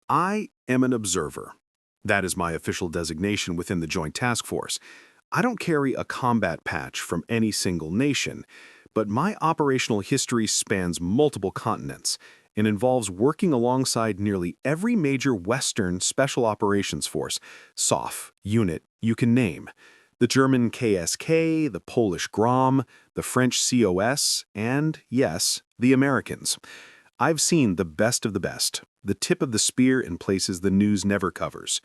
I am an observer. That is my official designation within the Joint Task Force. I don't carry a combat patch from any single nation, but my operational history spans multiple continents and involves working alongside nearly every major Western Special Operations Force, SOF, unit you can name. The German KSK, the Polish GROM, the French COS, and, yes, the Americans. I've seen the best of the best, the tip of the spear in places the news never covers.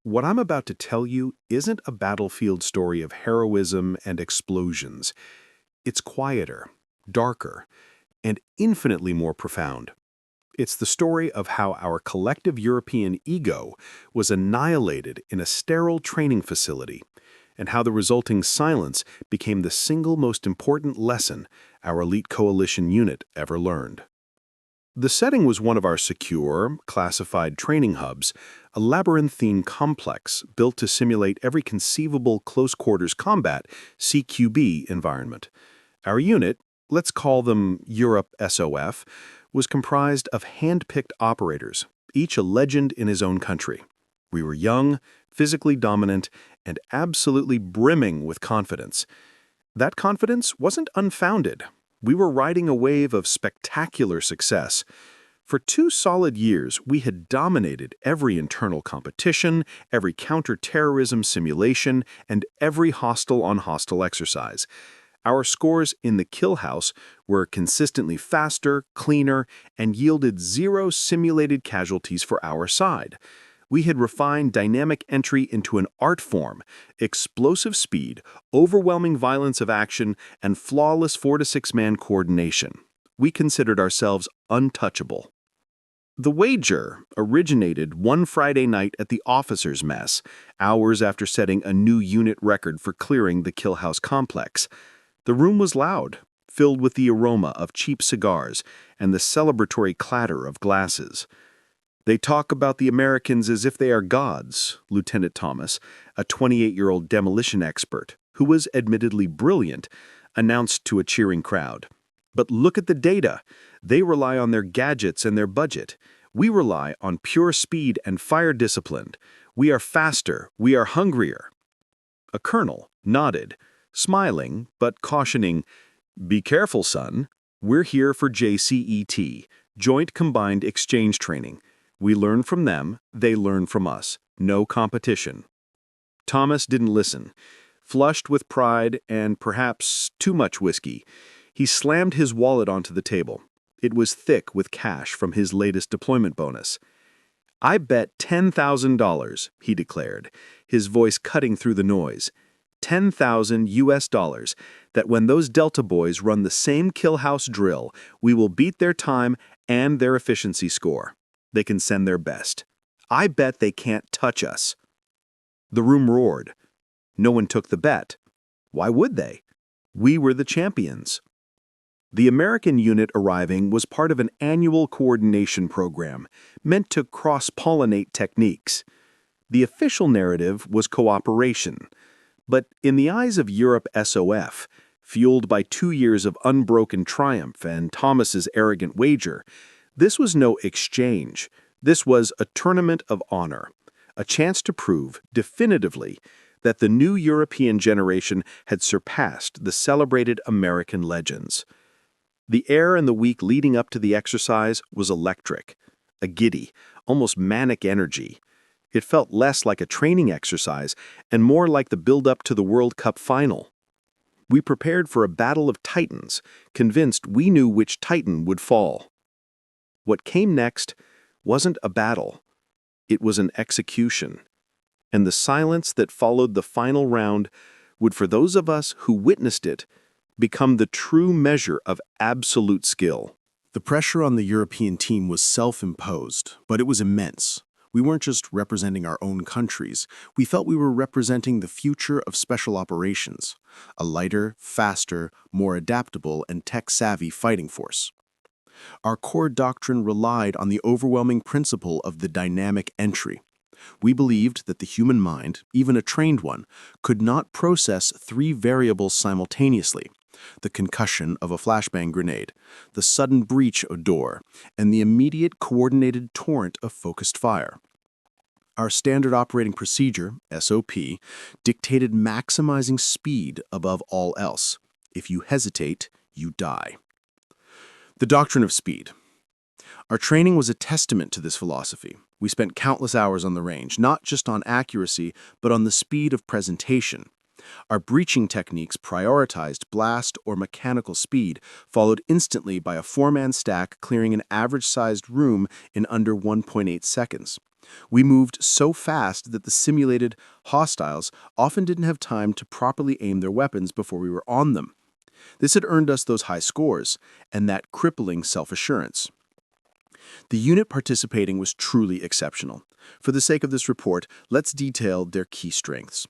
What I'm about to tell you isn't a battlefield story of heroism and explosions. It's quieter, darker, and infinitely more profound. It's the story of how our collective European ego was annihilated in a sterile training facility, and how the resulting silence became the single most important lesson our elite coalition unit ever learned. The setting was one of our secure, classified training hubs, a labyrinthine complex built to simulate every conceivable close-quarters combat CQB environment. Our unit, let's call them Europe SOF, was comprised of hand-picked operators, each a legend in his own country. We were young, physically dominant, and absolutely brimming with confidence. That confidence wasn't unfounded. We were riding a wave of spectacular success. For 2 solid years, we had dominated every internal competition, every counter-terrorism simulation, and every hostile-on-hostile exercise. Our scores in the kill house were consistently faster, cleaner, and yielded 0 simulated casualties for our side. We had refined dynamic entry into an art form, explosive speed, overwhelming violence of action, and flawless 4 to 6 man coordination. We considered ourselves untouchable. The wager originated one Friday night at the officers' mess, hours after setting a new unit record for clearing the kill house complex. The room was loud, filled with the aroma of cheap cigars and the celebratory clatter of glasses. They talk about the Americans as if they are gods, Lieutenant Thomas, a 28-year-old demolition expert, who was admittedly brilliant, announced to a cheering crowd. But look at the data. They rely on their gadgets and their budget. We rely on pure speed and fire discipline. We are faster. We are hungrier. A colonel nodded, smiling but cautioning, "Be careful, son. We're here for JCET, Joint Combined Exchange Training. We learn from them, they learn from us. No competition." Thomas didn't listen. Flushed with pride and perhaps too much whiskey, he slammed his wallet onto the table. It was thick with cash from his latest deployment bonus. "I bet $10,000, he declared, his voice cutting through the noise. $10,000 that when those Delta boys run the same kill house drill, we will beat their time and their efficiency score. They can send their best. I bet they can't touch us." The room roared. No one took the bet. Why would they? We were the champions. The American unit arriving was part of an annual coordination program meant to cross-pollinate techniques. The official narrative was cooperation. But in the eyes of Europe SOF, fueled by 2 years of unbroken triumph and Thomas's arrogant wager, this was no exchange. This was a tournament of honor, a chance to prove, definitively, that the new European generation had surpassed the celebrated American legends. The air in the week leading up to the exercise was electric, a giddy, almost manic energy. It felt less like a training exercise and more like the build-up to the World Cup final. We prepared for a battle of titans, convinced we knew which titan would fall. What came next wasn't a battle. It was an execution. And the silence that followed the final round would, for those of us who witnessed it, become the true measure of absolute skill. The pressure on the European team was self-imposed, but it was immense. We weren't just representing our own countries. We felt we were representing the future of special operations, a lighter, faster, more adaptable, and tech-savvy fighting force. Our core doctrine relied on the overwhelming principle of the dynamic entry. We believed that the human mind, even a trained one, could not process 3 variables simultaneously. the concussion of a flashbang grenade, the sudden breach of a door, and the immediate coordinated torrent of focused fire. Our standard operating procedure, SOP, dictated maximizing speed above all else. If you hesitate, you die. The doctrine of speed. Our training was a testament to this philosophy. We spent countless hours on the range, not just on accuracy, but on the speed of presentation. Our breaching techniques prioritized blast or mechanical speed, followed instantly by a four-man stack clearing an average-sized room in under 1.8 seconds. We moved so fast that the simulated hostiles often didn't have time to properly aim their weapons before we were on them. This had earned us those high scores and that crippling self-assurance. The unit participating was truly exceptional. For the sake of this report, let's detail their key strengths.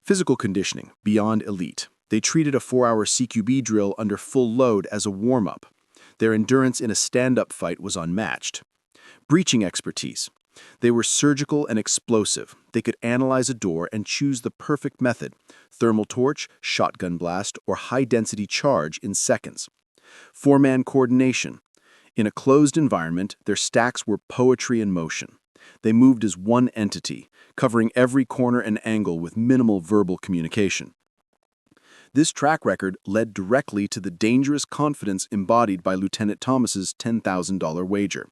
Physical conditioning, beyond elite. They treated a 4-hour CQB drill under full load as a warm-up. Their endurance in a stand-up fight was unmatched. Breaching expertise. They were surgical and explosive. They could analyze a door and choose the perfect method: thermal torch, shotgun blast, or high-density charge in seconds. Four-man coordination. In a closed environment, their stacks were poetry in motion. They moved as one entity, covering every corner and angle with minimal verbal communication. This track record led directly to the dangerous confidence embodied by Lieutenant Thomas's $10,000 wager.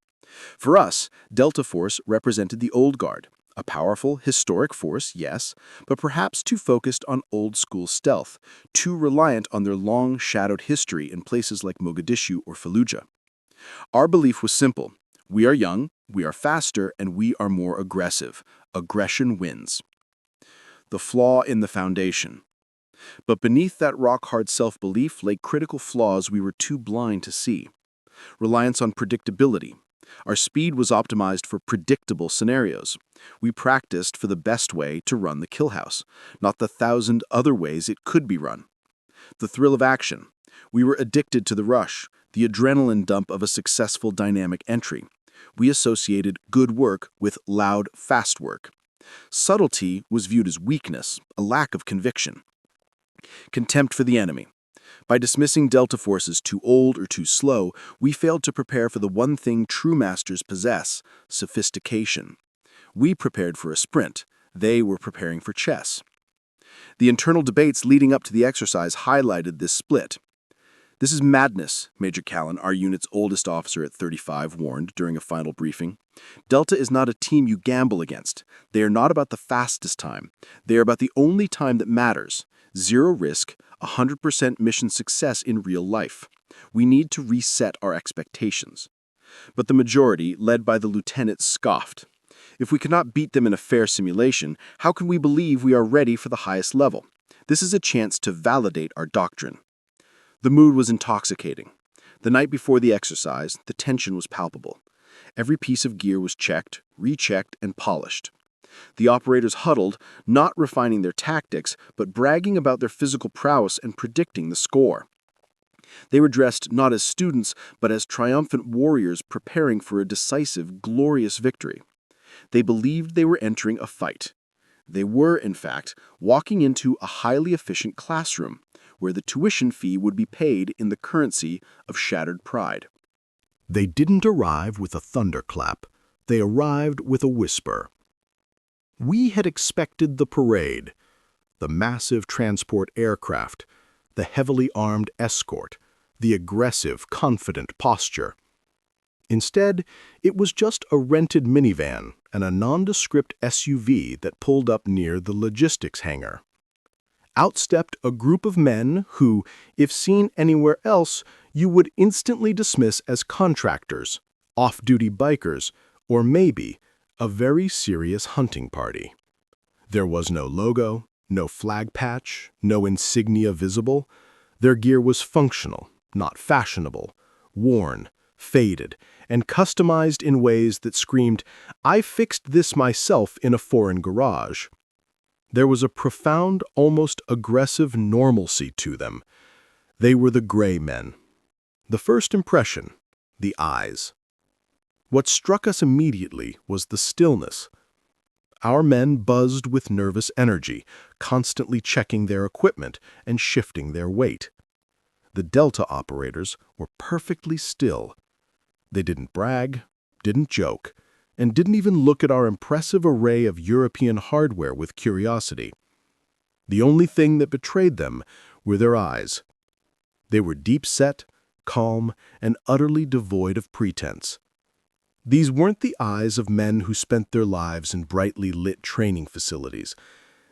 For us, Delta Force represented the old guard, a powerful, historic force, yes, but perhaps too focused on old-school stealth, too reliant on their long-shadowed history in places like Mogadishu or Fallujah. Our belief was simple: we are young, we are faster, and we are more aggressive. Aggression wins. The flaw in the foundation. But beneath that rock-hard self-belief lay critical flaws we were too blind to see. Reliance on predictability. Our speed was optimized for predictable scenarios. We practiced for the best way to run the kill house, not the 1,000 other ways it could be run. The thrill of action. We were addicted to the rush, the adrenaline dump of a successful dynamic entry. We associated good work with loud, fast work. Subtlety was viewed as weakness, a lack of conviction. Contempt for the enemy. By dismissing Delta forces too old or too slow, we failed to prepare for the one thing true masters possess: sophistication. We prepared for a sprint. They were preparing for chess. The internal debates leading up to the exercise highlighted this split. "This is madness," Major Callan, our unit's oldest officer at 35, warned during a final briefing. "Delta is not a team you gamble against. They are not about the fastest time. They are about the only time that matters. Zero risk, 100% mission success in real life. We need to reset our expectations." But the majority, led by the lieutenant, scoffed. "If we cannot beat them in a fair simulation, how can we believe we are ready for the highest level? This is a chance to validate our doctrine." The mood was intoxicating. The night before the exercise, the tension was palpable. Every piece of gear was checked, rechecked, and polished. The operators huddled, not refining their tactics, but bragging about their physical prowess and predicting the score. They were dressed not as students, but as triumphant warriors preparing for a decisive, glorious victory. They believed they were entering a fight. They were, in fact, walking into a highly efficient classroom, where the tuition fee would be paid in the currency of shattered pride. They didn't arrive with a thunderclap. They arrived with a whisper. We had expected the parade, the massive transport aircraft, the heavily armed escort, the aggressive, confident posture. Instead, it was just a rented minivan and a nondescript SUV that pulled up near the logistics hangar. Out stepped a group of men who, if seen anywhere else, you would instantly dismiss as contractors, off-duty bikers, or maybe a very serious hunting party. There was no logo, no flag patch, no insignia visible. Their gear was functional, not fashionable, worn, faded, and customized in ways that screamed, "I fixed this myself in a foreign garage." There was a profound, almost aggressive normalcy to them. They were the gray men. The first impression, the eyes. What struck us immediately was the stillness. Our men buzzed with nervous energy, constantly checking their equipment and shifting their weight. The Delta operators were perfectly still. They didn't brag, didn't joke, and didn't even look at our impressive array of European hardware with curiosity. The only thing that betrayed them were their eyes. They were deep-set, calm, and utterly devoid of pretense. These weren't the eyes of men who spent their lives in brightly lit training facilities.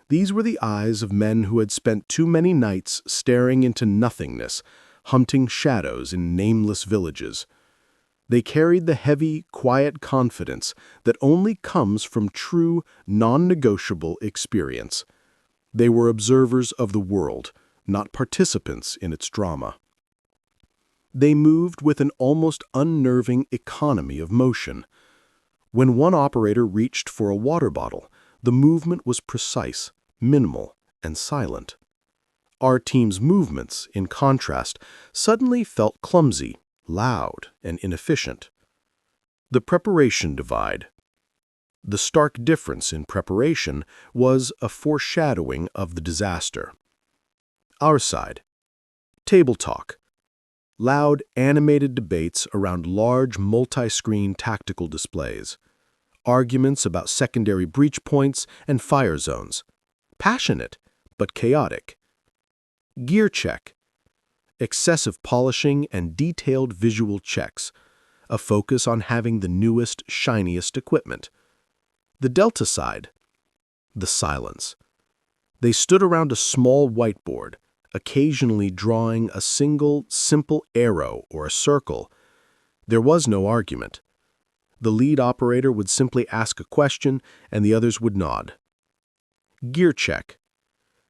These were the eyes of men who had spent too many nights staring into nothingness, hunting shadows in nameless villages. They carried the heavy, quiet confidence that only comes from true, non-negotiable experience. They were observers of the world, not participants in its drama. They moved with an almost unnerving economy of motion. When one operator reached for a water bottle, the movement was precise, minimal, and silent. Our team's movements, in contrast, suddenly felt clumsy, loud, and inefficient. The preparation divide. The stark difference in preparation was a foreshadowing of the disaster. Our side. Table talk. Loud, animated debates around large, multi-screen tactical displays. Arguments about secondary breach points and fire zones. Passionate, but chaotic. Gear check. Excessive polishing and detailed visual checks. A focus on having the newest, shiniest equipment. The Delta side. The silence. They stood around a small whiteboard, occasionally drawing a single, simple arrow or a circle. There was no argument. The lead operator would simply ask a question, and the others would nod. Gear check.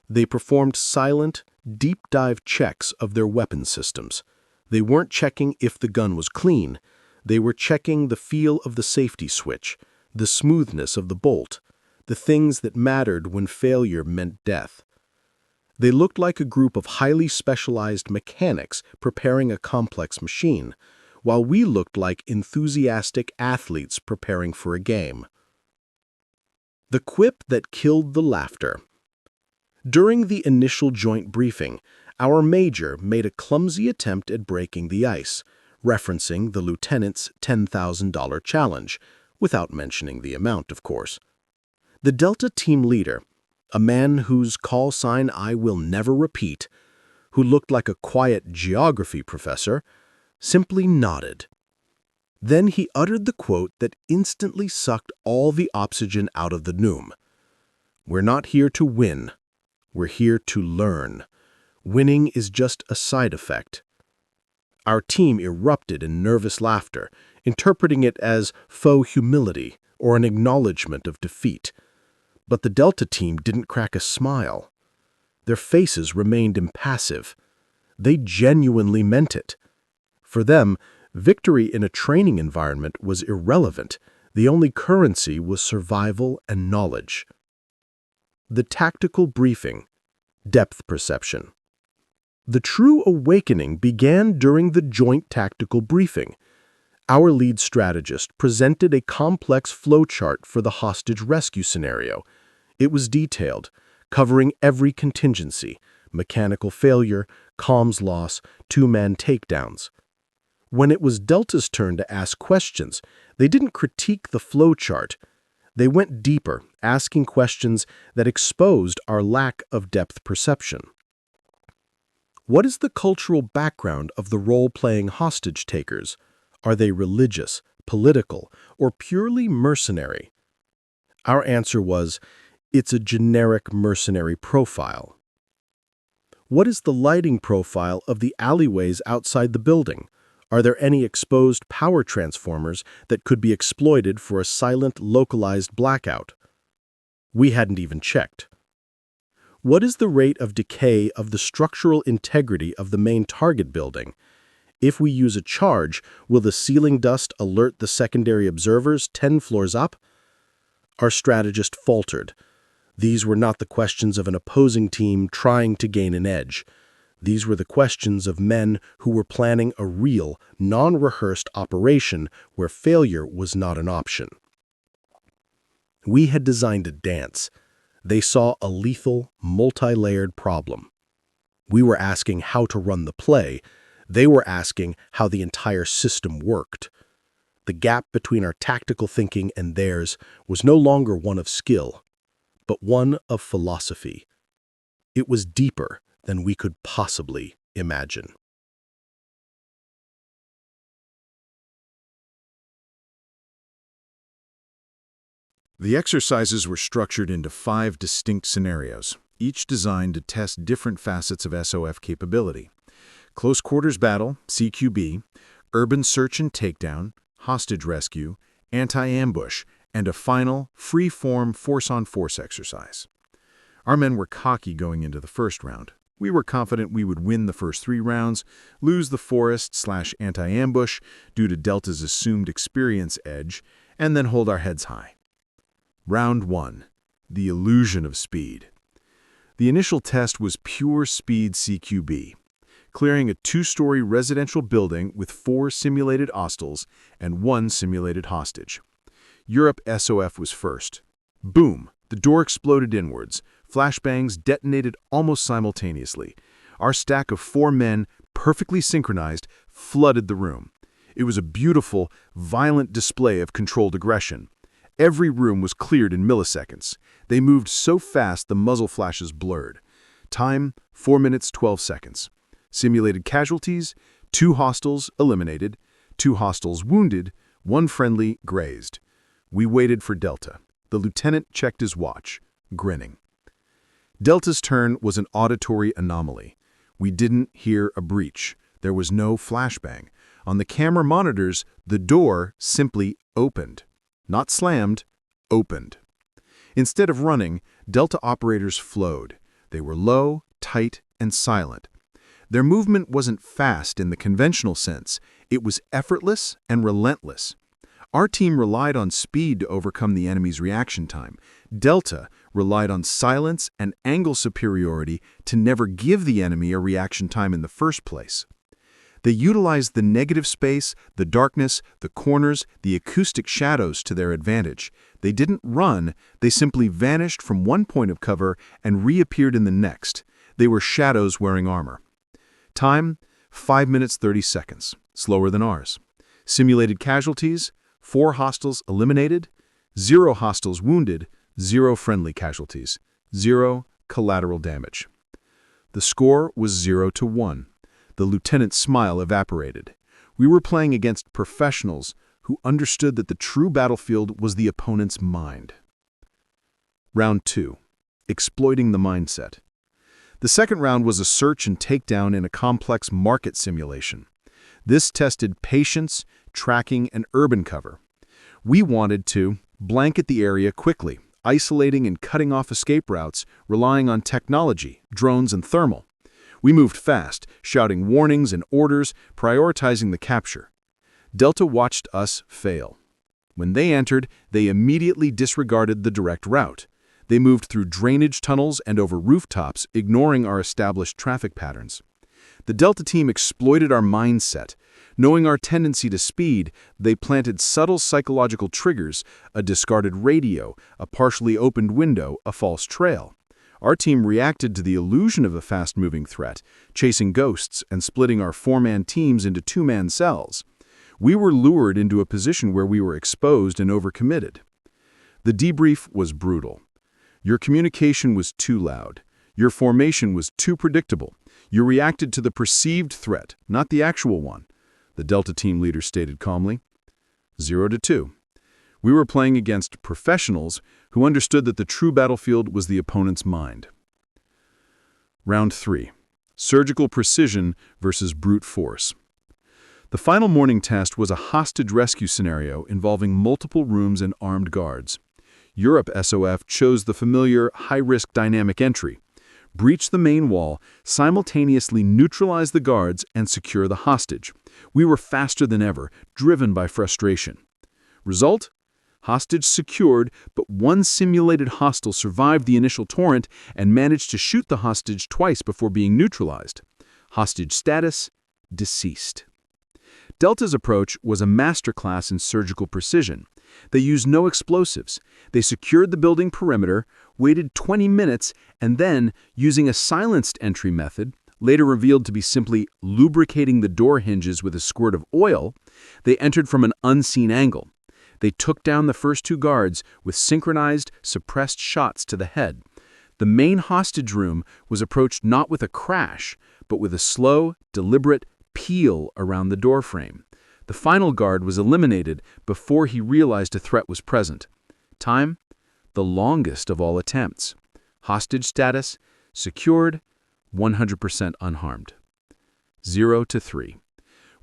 They performed silent, deep-dive checks of their weapon systems. They weren't checking if the gun was clean. They were checking the feel of the safety switch, the smoothness of the bolt, the things that mattered when failure meant death. They looked like a group of highly specialized mechanics preparing a complex machine, while we looked like enthusiastic athletes preparing for a game. The quip that killed the laughter. During the initial joint briefing, our major made a clumsy attempt at breaking the ice, referencing the lieutenant's $10,000 challenge, without mentioning the amount, of course. The Delta team leader, a man whose call sign I will never repeat, who looked like a quiet geography professor, simply nodded. Then he uttered the quote that instantly sucked all the oxygen out of the room. "We're not here to win. We're here to learn. Winning is just a side effect." Our team erupted in nervous laughter, interpreting it as faux humility or an acknowledgement of defeat. But the Delta team didn't crack a smile. Their faces remained impassive. They genuinely meant it. For them, victory in a training environment was irrelevant. The only currency was survival and knowledge. The tactical briefing. Depth perception. The true awakening began during the joint tactical briefing. Our lead strategist presented a complex flowchart for the hostage rescue scenario. It was detailed, covering every contingency: mechanical failure, comms loss, two-man takedowns. When it was Delta's turn to ask questions, they didn't critique the flowchart. They went deeper, asking questions that exposed our lack of depth perception. What is the cultural background of the role-playing hostage takers? Are they religious, political, or purely mercenary? Our answer was, it's a generic mercenary profile. What is the lighting profile of the alleyways outside the building? Are there any exposed power transformers that could be exploited for a silent, localized blackout? We hadn't even checked. What is the rate of decay of the structural integrity of the main target building? If we use a charge, will the ceiling dust alert the secondary observers 10 floors up? Our strategist faltered. These were not the questions of an opposing team trying to gain an edge. These were the questions of men who were planning a real, non-rehearsed operation where failure was not an option. We had designed a dance. They saw a lethal, multi-layered problem. We were asking how to run the play. They were asking how the entire system worked. The gap between our tactical thinking and theirs was no longer one of skill, but one of philosophy. It was deeper than we could possibly imagine. The exercises were structured into 5 distinct scenarios, each designed to test different facets of SOF capability. Close quarters battle, CQB, urban search and takedown, hostage rescue, anti-ambush, and a final, free-form force-on-force exercise. Our men were cocky going into the first round. We were confident we would win the first 3 rounds, lose the forest/anti-ambush due to Delta's assumed experience edge, and then hold our heads high. Round 1. The illusion of speed. The initial test was pure speed CQB, clearing a 2-story residential building with 4 simulated hostiles and 1 simulated hostage. Europe SOF was first. Boom! The door exploded inwards. Flashbangs detonated almost simultaneously. Our stack of 4 men, perfectly synchronized, flooded the room. It was a beautiful, violent display of controlled aggression. Every room was cleared in milliseconds. They moved so fast the muzzle flashes blurred. Time, 4 minutes 12 seconds. Simulated casualties, 2 hostiles eliminated, 2 hostiles wounded, 1 friendly grazed. We waited for Delta. The lieutenant checked his watch, grinning. Delta's turn was an auditory anomaly. We didn't hear a breach. There was no flashbang. On the camera monitors, the door simply opened. Not slammed, opened. Instead of running, Delta operators flowed. They were low, tight, and silent. Their movement wasn't fast in the conventional sense. It was effortless and relentless. Our team relied on speed to overcome the enemy's reaction time. Delta relied on silence and angle superiority to never give the enemy a reaction time in the first place. They utilized the negative space, the darkness, the corners, the acoustic shadows to their advantage. They didn't run, they simply vanished from one point of cover and reappeared in the next. They were shadows wearing armor. Time, 5 minutes 30 seconds, slower than ours. Simulated casualties, 4 hostiles eliminated, 0 hostiles wounded, 0 friendly casualties, 0 collateral damage. The score was 0-1. The lieutenant's smile evaporated. We were playing against professionals who understood that the true battlefield was the opponent's mind. Round 2. Exploiting the mindset. The second round was a search and takedown in a complex market simulation. This tested patience, tracking, and urban cover. We wanted to blanket the area quickly, isolating and cutting off escape routes, relying on technology, drones, and thermal. We moved fast, shouting warnings and orders, prioritizing the capture. Delta watched us fail. When they entered, they immediately disregarded the direct route. They moved through drainage tunnels and over rooftops, ignoring our established traffic patterns. The Delta team exploited our mindset. Knowing our tendency to speed, they planted subtle psychological triggers, a discarded radio, a partially opened window, a false trail. Our team reacted to the illusion of a fast-moving threat, chasing ghosts and splitting our 4-man teams into 2-man cells. We were lured into a position where we were exposed and overcommitted. The debrief was brutal. Your communication was too loud. Your formation was too predictable. You reacted to the perceived threat, not the actual one. The Delta team leader stated calmly. 0-2. We were playing against professionals who understood that the true battlefield was the opponent's mind. Round 3. Surgical precision versus brute force. The final morning test was a hostage rescue scenario involving multiple rooms and armed guards. Europe SOF chose the familiar high-risk dynamic entry. Breach the main wall, simultaneously neutralize the guards, and secure the hostage. We were faster than ever, driven by frustration. Result? Hostage secured, but 1 simulated hostile survived the initial torrent and managed to shoot the hostage twice before being neutralized. Hostage status: deceased. Delta's approach was a masterclass in surgical precision. They used no explosives. They secured the building perimeter, waited 20 minutes, and then, using a silenced entry method, later revealed to be simply lubricating the door hinges with a squirt of oil, they entered from an unseen angle. They took down the first two guards with synchronized, suppressed shots to the head. The main hostage room was approached not with a crash, but with a slow, deliberate peel around the doorframe. The final guard was eliminated before he realized a threat was present. Time? The longest of all attempts. Hostage status? Secured, 100% unharmed. 0 to 3.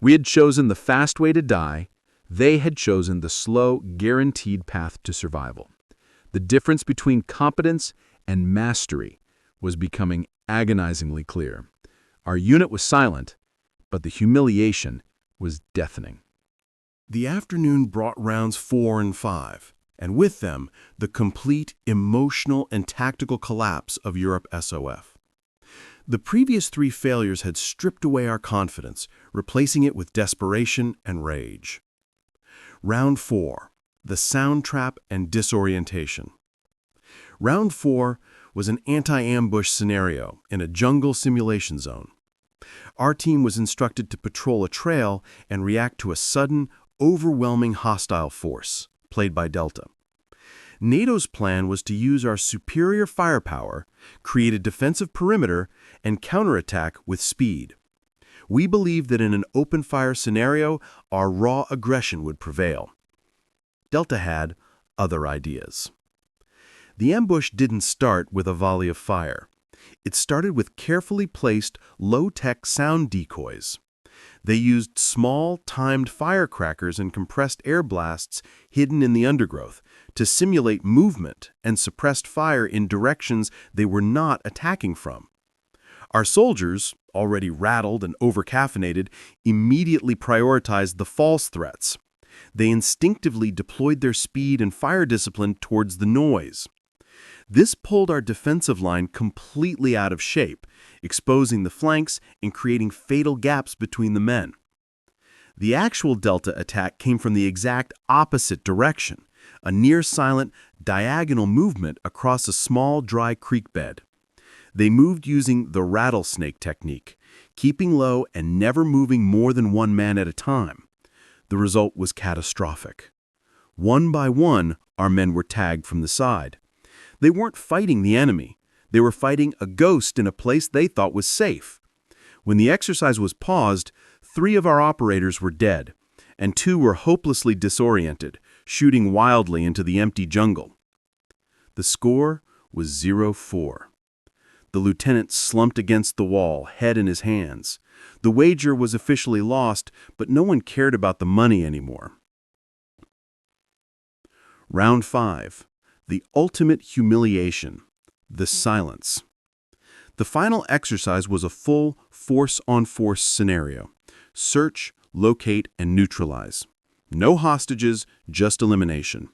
We had chosen the fast way to die. They had chosen the slow, guaranteed path to survival. The difference between competence and mastery was becoming agonizingly clear. Our unit was silent, but the humiliation was deafening. The afternoon brought rounds 4 and 5, and with them, the complete emotional and tactical collapse of Europe SOF. The previous 3 failures had stripped away our confidence, replacing it with desperation and rage. Round 4, the sound trap and disorientation. Round 4 was an anti-ambush scenario in a jungle simulation zone. Our team was instructed to patrol a trail and react to a sudden, overwhelming hostile force, played by Delta. NATO's plan was to use our superior firepower, create a defensive perimeter, and counterattack with speed. We believed that in an open-fire scenario, our raw aggression would prevail. Delta had other ideas. The ambush didn't start with a volley of fire. It started with carefully placed, low-tech sound decoys. They used small, timed firecrackers and compressed air blasts hidden in the undergrowth to simulate movement and suppressed fire in directions they were not attacking from. Our soldiers, already rattled and overcaffeinated, immediately prioritized the false threats. They instinctively deployed their speed and fire discipline towards the noise. This pulled our defensive line completely out of shape, exposing the flanks and creating fatal gaps between the men. The actual Delta attack came from the exact opposite direction, a near-silent, diagonal movement across a small, dry creek bed. They moved using the rattlesnake technique, keeping low and never moving more than one man at a time. The result was catastrophic. One by one, our men were tagged from the side. They weren't fighting the enemy. They were fighting a ghost in a place they thought was safe. When the exercise was paused, 3 of our operators were dead, and 2 were hopelessly disoriented, shooting wildly into the empty jungle. The score was 0-4. The lieutenant slumped against the wall, head in his hands. The wager was officially lost, but no one cared about the money anymore. Round 5. The ultimate humiliation. The silence. The final exercise was a full force-on-force scenario. Search, locate, and neutralize. No hostages, just elimination.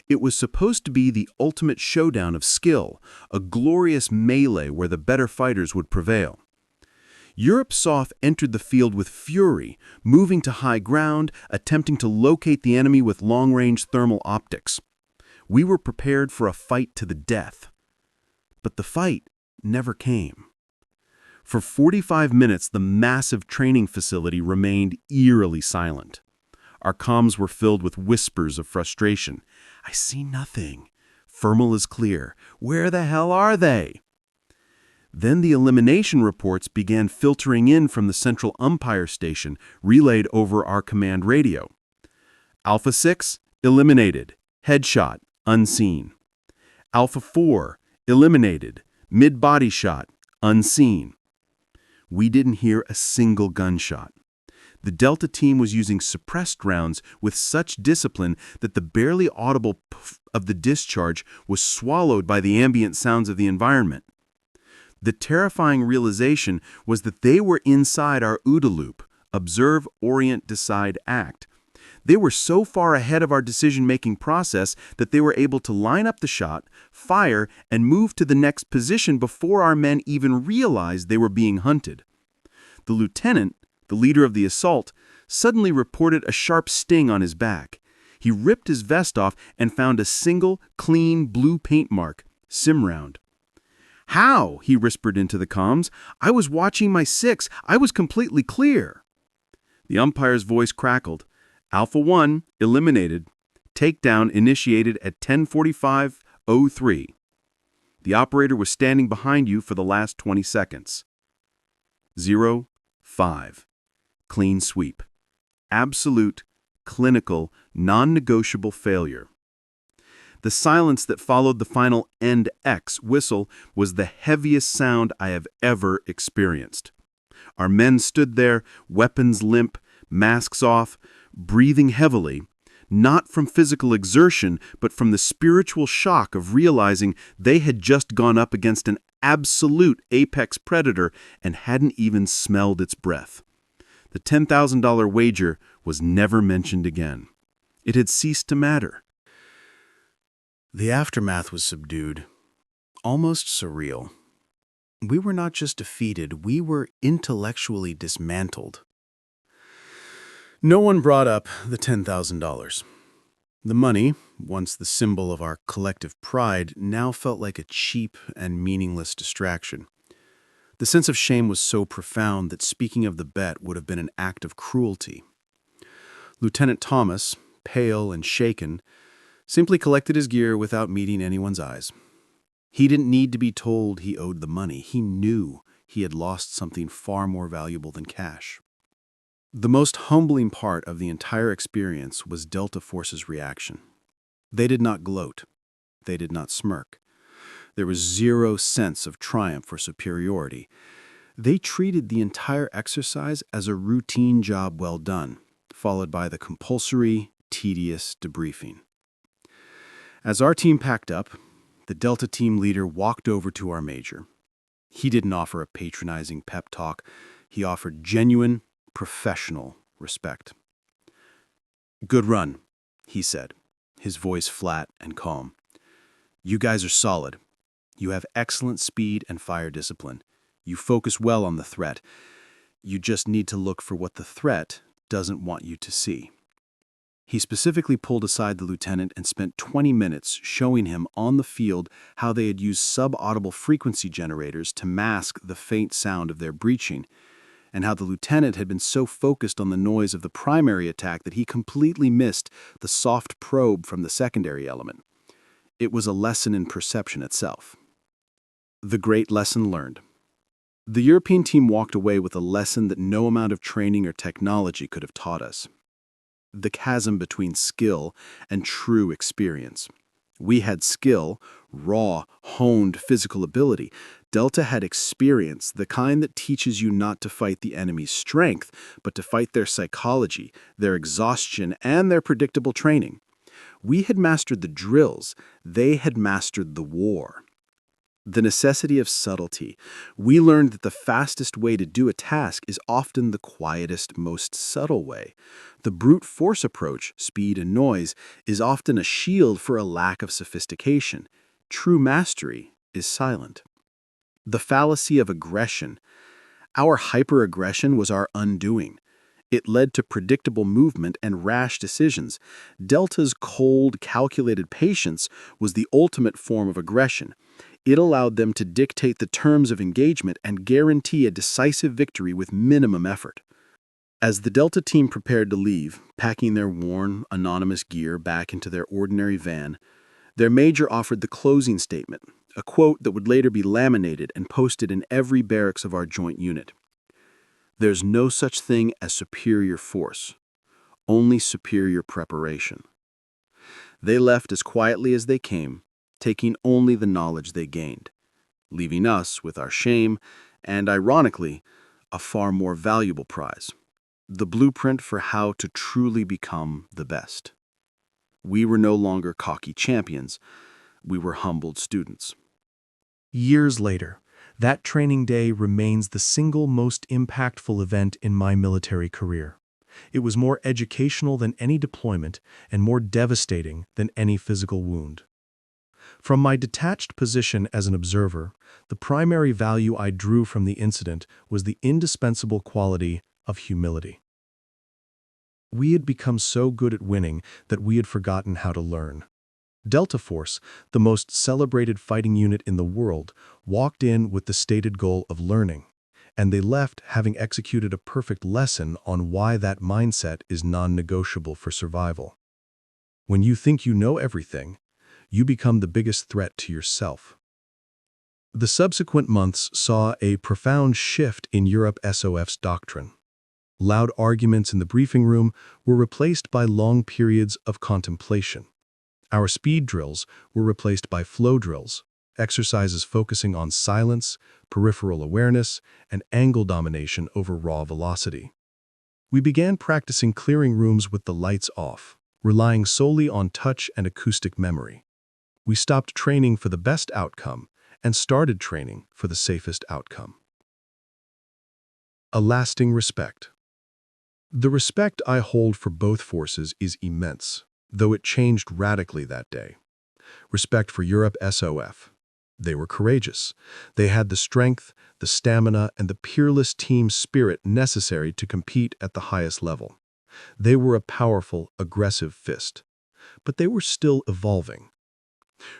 It was supposed to be the ultimate showdown of skill, a glorious melee where the better fighters would prevail. Europe SOF entered the field with fury, moving to high ground, attempting to locate the enemy with long-range thermal optics. We were prepared for a fight to the death. But the fight never came. For 45 minutes, the massive training facility remained eerily silent. Our comms were filled with whispers of frustration. I see nothing. Thermal is clear. Where the hell are they? Then the elimination reports began filtering in from the central umpire station, relayed over our command radio. Alpha 6, eliminated. Headshot, unseen. Alpha 4, eliminated. Mid-body shot, unseen. We didn't hear a single gunshot. The Delta team was using suppressed rounds with such discipline that the barely audible puff of the discharge was swallowed by the ambient sounds of the environment. The terrifying realization was that they were inside our OODA loop, observe, orient, decide, act. They were so far ahead of our decision-making process that they were able to line up the shot, fire, and move to the next position before our men even realized they were being hunted. The lieutenant, the leader of the assault, suddenly reported a sharp sting on his back. He ripped his vest off and found a single, clean, blue paint mark, sim round. "How?" he whispered into the comms. "I was watching my 6. I was completely clear." The umpire's voice crackled. "Alpha 1 eliminated. Takedown initiated at 10:45:03. The operator was standing behind you for the last 20 seconds. 0-5. Clean sweep. Absolute, clinical, non-negotiable failure." The silence that followed the final end X whistle was the heaviest sound I have ever experienced. Our men stood there, weapons limp, masks off, breathing heavily, not from physical exertion, but from the spiritual shock of realizing they had just gone up against an absolute apex predator and hadn't even smelled its breath. The $10,000 wager was never mentioned again. It had ceased to matter. The aftermath was subdued, almost surreal. We were not just defeated, we were intellectually dismantled. No one brought up the $10,000. The money, once the symbol of our collective pride, now felt like a cheap and meaningless distraction. The sense of shame was so profound that speaking of the bet would have been an act of cruelty. Lieutenant Thomas, pale and shaken, simply collected his gear without meeting anyone's eyes. He didn't need to be told he owed the money. He knew he had lost something far more valuable than cash. The most humbling part of the entire experience was Delta Force's reaction. They did not gloat. They did not smirk. There was zero sense of triumph or superiority. They treated the entire exercise as a routine job well done, followed by the compulsory, tedious debriefing. As our team packed up, the Delta team leader walked over to our major. He didn't offer a patronizing pep talk. He offered genuine, professional respect. "Good run," he said, his voice flat and calm. "You guys are solid. You have excellent speed and fire discipline. You focus well on the threat. You just need to look for what the threat doesn't want you to see." He specifically pulled aside the lieutenant and spent 20 minutes showing him on the field how they had used subaudible frequency generators to mask the faint sound of their breaching, and how the lieutenant had been so focused on the noise of the primary attack that he completely missed the soft probe from the secondary element. It was a lesson in perception itself. The great lesson learned. The European team walked away with a lesson that no amount of training or technology could have taught us. The chasm between skill and true experience. We had skill, raw, honed physical ability. Delta had experience, the kind that teaches you not to fight the enemy's strength, but to fight their psychology, their exhaustion, and their predictable training. We had mastered the drills. They had mastered the war. The necessity of subtlety. We learned that the fastest way to do a task is often the quietest, most subtle way. The brute force approach, speed and noise, is often a shield for a lack of sophistication. True mastery is silent. The fallacy of aggression. Our hyper-aggression was our undoing. It led to predictable movement and rash decisions. Delta's cold, calculated patience was the ultimate form of aggression. It allowed them to dictate the terms of engagement and guarantee a decisive victory with minimum effort. As the Delta team prepared to leave, packing their worn, anonymous gear back into their ordinary van, their major offered the closing statement, a quote that would later be laminated and posted in every barracks of our joint unit. "There's no such thing as superior force, only superior preparation." They left as quietly as they came, taking only the knowledge they gained, leaving us with our shame and, ironically, a far more valuable prize, the blueprint for how to truly become the best. We were no longer cocky champions, we were humbled students. Years later, that training day remains the single most impactful event in my military career. It was more educational than any deployment and more devastating than any physical wound. From my detached position as an observer, the primary value I drew from the incident was the indispensable quality of humility. We had become so good at winning that we had forgotten how to learn. Delta Force, the most celebrated fighting unit in the world, walked in with the stated goal of learning, and they left having executed a perfect lesson on why that mindset is non-negotiable for survival. When you think you know everything, you become the biggest threat to yourself. The subsequent months saw a profound shift in Europe SOF's doctrine. Loud arguments in the briefing room were replaced by long periods of contemplation. Our speed drills were replaced by flow drills, exercises focusing on silence, peripheral awareness, and angle domination over raw velocity. We began practicing clearing rooms with the lights off, relying solely on touch and acoustic memory. We stopped training for the best outcome and started training for the safest outcome. A lasting respect. The respect I hold for both forces is immense, though it changed radically that day. Respect for Europe SOF. They were courageous. They had the strength, the stamina, and the peerless team spirit necessary to compete at the highest level. They were a powerful, aggressive fist. But they were still evolving.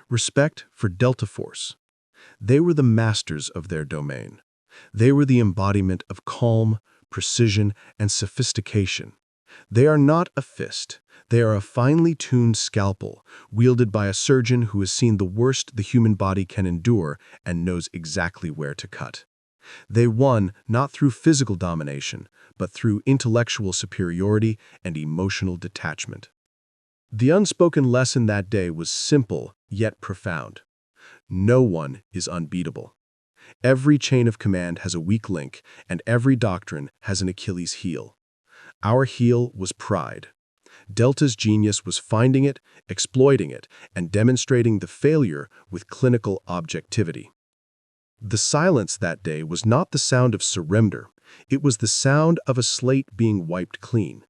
Respect for Delta Force. They were the masters of their domain. They were the embodiment of calm, precision, and sophistication. They are not a fist. They are a finely tuned scalpel, wielded by a surgeon who has seen the worst the human body can endure and knows exactly where to cut. They won not through physical domination, but through intellectual superiority and emotional detachment. The unspoken lesson that day was simple, yet profound. No one is unbeatable. Every chain of command has a weak link, and every doctrine has an Achilles heel. Our heel was pride. Delta's genius was finding it, exploiting it, and demonstrating the failure with clinical objectivity. The silence that day was not the sound of surrender. It was the sound of a slate being wiped clean.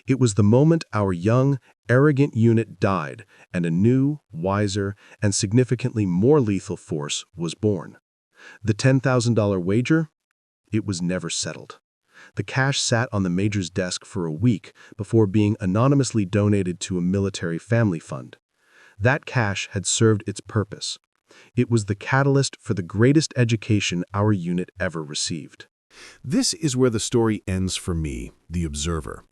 It was the moment our young, arrogant unit died, and a new, wiser, and significantly more lethal force was born. The $10,000 wager? It was never settled. The cash sat on the major's desk for a week before being anonymously donated to a military family fund. That cash had served its purpose. It was the catalyst for the greatest education our unit ever received. This is where the story ends for me, the observer.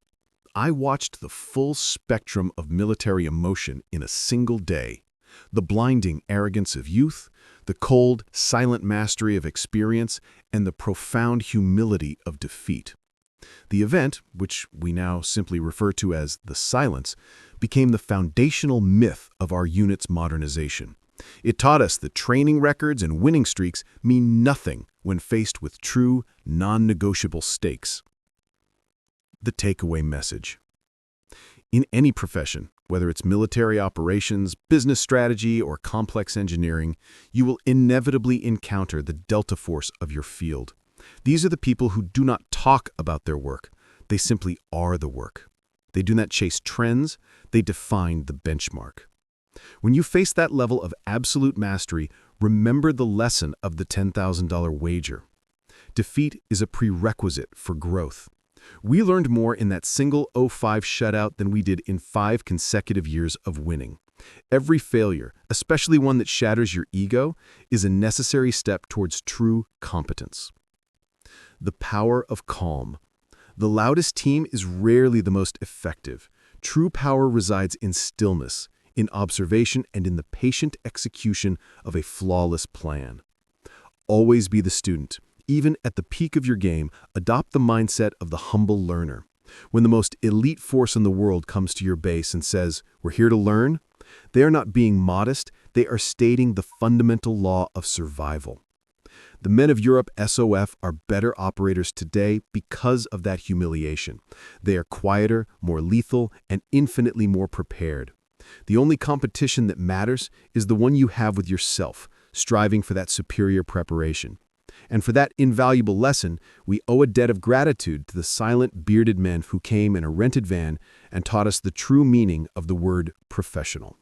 I watched the full spectrum of military emotion in a single day. The blinding arrogance of youth, the cold, silent mastery of experience, and the profound humility of defeat. The event, which we now simply refer to as the silence, became the foundational myth of our unit's modernization. It taught us that training records and winning streaks mean nothing when faced with true, non-negotiable stakes. The takeaway message. In any profession, whether it's military operations, business strategy, or complex engineering, you will inevitably encounter the Delta Force of your field. These are the people who do not talk about their work. They simply are the work. They do not chase trends. They define the benchmark. When you face that level of absolute mastery, remember the lesson of the $10,000 wager. Defeat is a prerequisite for growth. We learned more in that single 0-5 shutout than we did in 5 consecutive years of winning. Every failure, especially one that shatters your ego, is a necessary step towards true competence. The power of calm. The loudest team is rarely the most effective. True power resides in stillness, in observation, and in the patient execution of a flawless plan. Always be the student. Even at the peak of your game, adopt the mindset of the humble learner. When the most elite force in the world comes to your base and says, "We're here to learn," they are not being modest, they are stating the fundamental law of survival. The men of Europe SOF are better operators today because of that humiliation. They are quieter, more lethal, and infinitely more prepared. The only competition that matters is the one you have with yourself, striving for that superior preparation. And for that invaluable lesson, we owe a debt of gratitude to the silent, bearded men who came in a rented van and taught us the true meaning of the word professional.